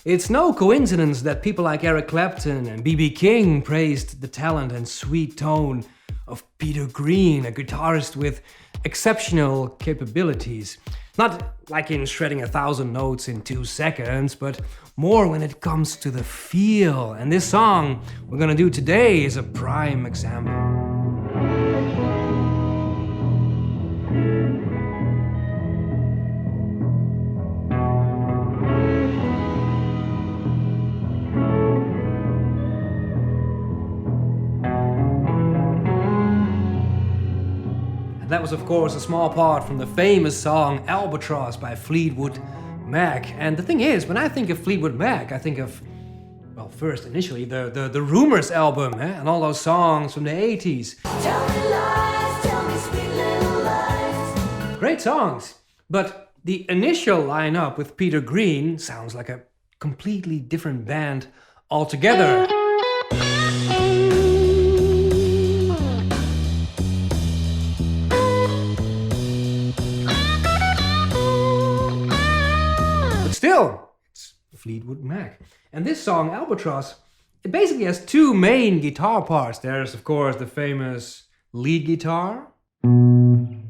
It's no coincidence that people like Eric Clapton and B.B. King praised the talent and sweet tone of Peter Green, a guitarist with exceptional capabilities. Not like in shredding 1,000 notes in 2 seconds, but more when it comes to the feel. And this song we're gonna do today is a prime example. That was, of course, a small part from the famous song Albatross by Fleetwood Mac. And the thing is, when I think of Fleetwood Mac, I think of, well, first, initially, the Rumours album, and all those songs from the 80s. Tell me lies, tell me sweet little lies. Great songs, but the initial lineup with Peter Green sounds like a completely different band altogether. Still, it's Fleetwood Mac. And this song, Albatross, it basically has 2 main guitar parts. There's, of course, the famous lead guitar. And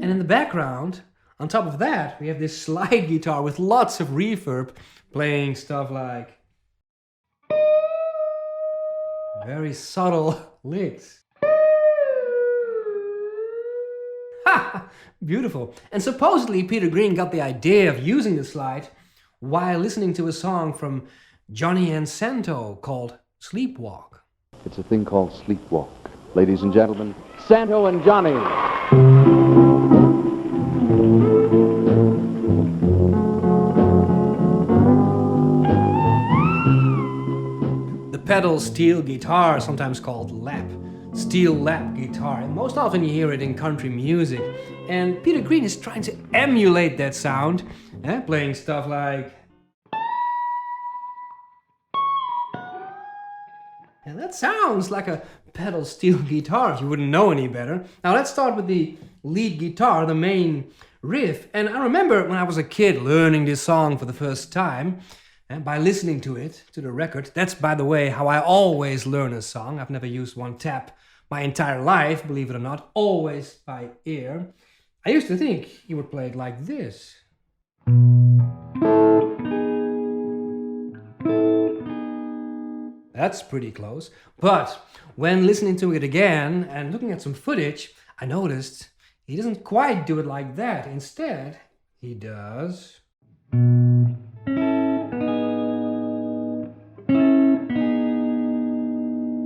in the background, on top of that, we have this slide guitar with lots of reverb, playing stuff like very subtle licks. Beautiful. And supposedly Peter Green got the idea of using the slide while listening to a song from Johnny and Santo called Sleepwalk. It's a thing called Sleepwalk. Ladies and gentlemen, Santo and Johnny. The pedal steel guitar, sometimes called lap. Steel lap guitar, and most often you hear it in country music. And Peter Green is trying to emulate that sound, playing stuff like... And that sounds like a pedal steel guitar if you wouldn't know any better. Now let's start with the lead guitar, the main riff. And I remember when I was a kid learning this song for the first time, and by listening to it, to the record. That's, by the way, how I always learn a song. I've never used one tab my entire life, believe it or not, always by ear. I used to think you would play it like this. That's pretty close. But when listening to it again and looking at some footage, I noticed he doesn't quite do it like that. Instead, he does...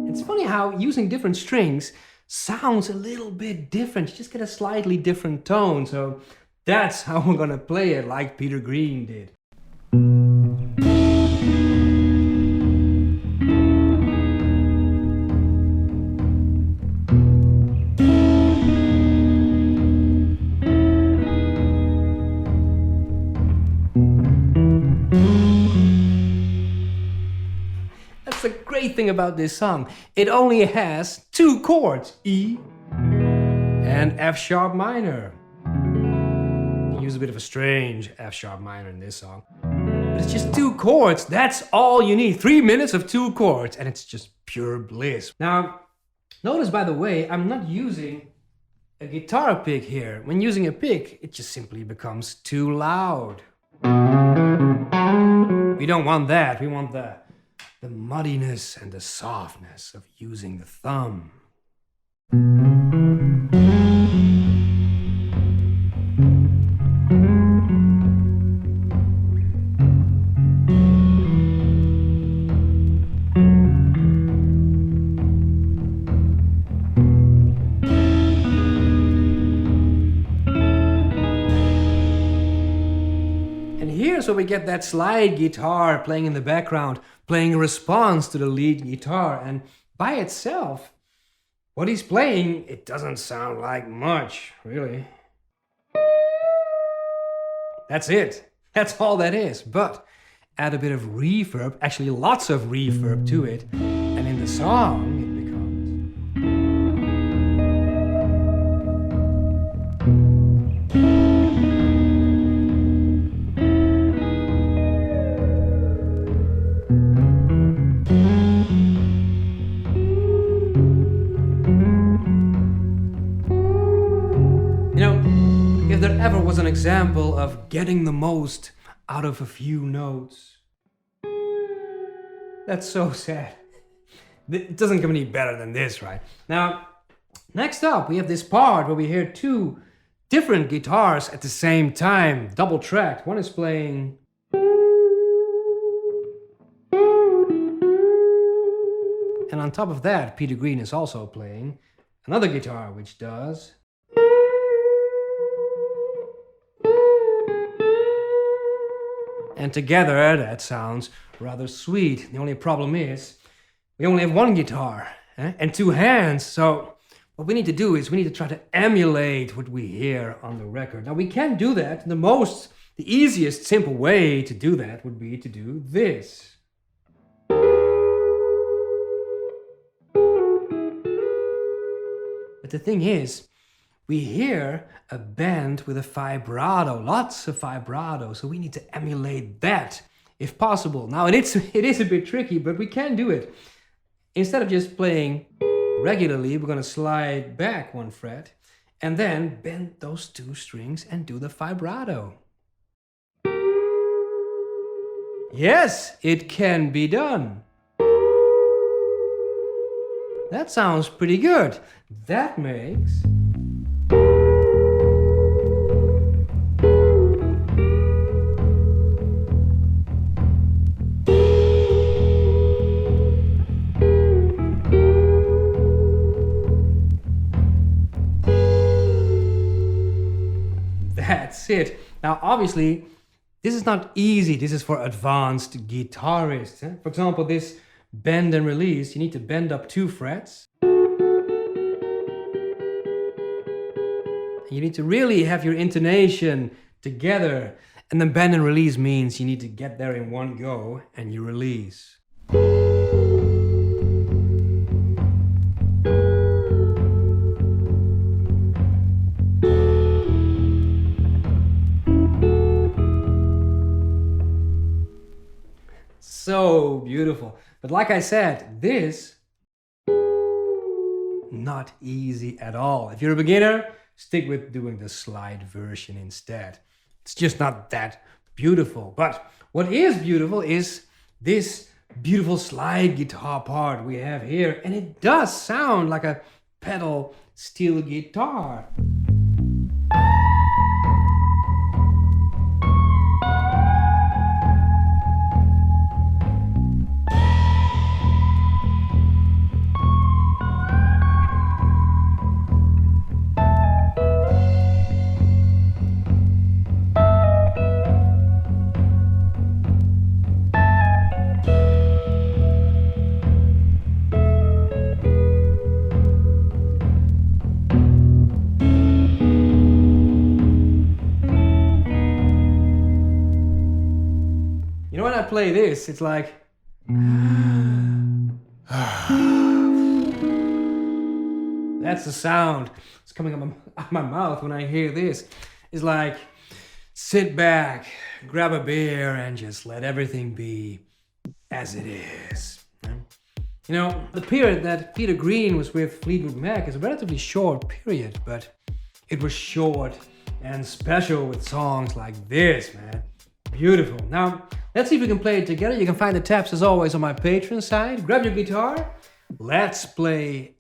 It's funny how using different strings sounds a little bit different. You just get a slightly different tone. So that's how we're gonna play it, like Peter Green did. That's the great thing about this song. It only has 2 chords, E and F sharp minor. You use a bit of a strange F sharp minor in this song. But it's just 2 chords, that's all you need. 3 minutes of 2 chords, and it's just pure bliss. Now, notice, by the way, I'm not using a guitar pick here. When using a pick, it just simply becomes too loud. We don't want that, we want the muddiness and the softness of using the thumb. And here's where we get that slide guitar playing in the background, playing a response to the lead guitar, and by itself, what he's playing, it doesn't sound like much, really. That's it. That's all that is. But add a bit of reverb, actually lots of reverb to it, and in the song it becomes... if there ever was an example of getting the most out of a few notes. That's so sad. It doesn't get any better than this, right? Now, next up, we have this part where we hear two different guitars at the same time, double tracked. One is playing. And on top of that, Peter Green is also playing another guitar, which does. And together, that sounds rather sweet. The only problem is, we only have one guitar and two hands. So what we need to do is we need to try to emulate what we hear on the record. Now we can do that. The easiest, simple way to do that would be to do this. But the thing is, we hear a bend with a vibrato, lots of vibrato, so we need to emulate that if possible. Now it is a bit tricky, but we can do it. Instead of just playing regularly, we're going to slide back one fret and then bend those two strings and do the vibrato. Yes, it can be done. That sounds pretty good. That makes. That's it. Now, obviously, this is not easy. This is for advanced guitarists. For example, this bend and release, you need to bend up 2 frets. You need to really have your intonation together. And then bend and release means you need to get there in one go and you release. So beautiful. But like I said, this not easy at all. If you're a beginner, stick with doing the slide version instead. It's just not that beautiful. But what is beautiful is this beautiful slide guitar part we have here. And it does sound like a pedal steel guitar. When I play this, it's like that's the sound that's coming out my mouth when I hear this. It's like sit back, grab a beer, and just let everything be as it is. You know, the period that Peter Green was with Fleetwood Mac is a relatively short period, but it was short and special with songs like this, man. Beautiful. Now, let's see if we can play it together. You can find the tabs as always on my Patreon site. Grab your guitar. Let's play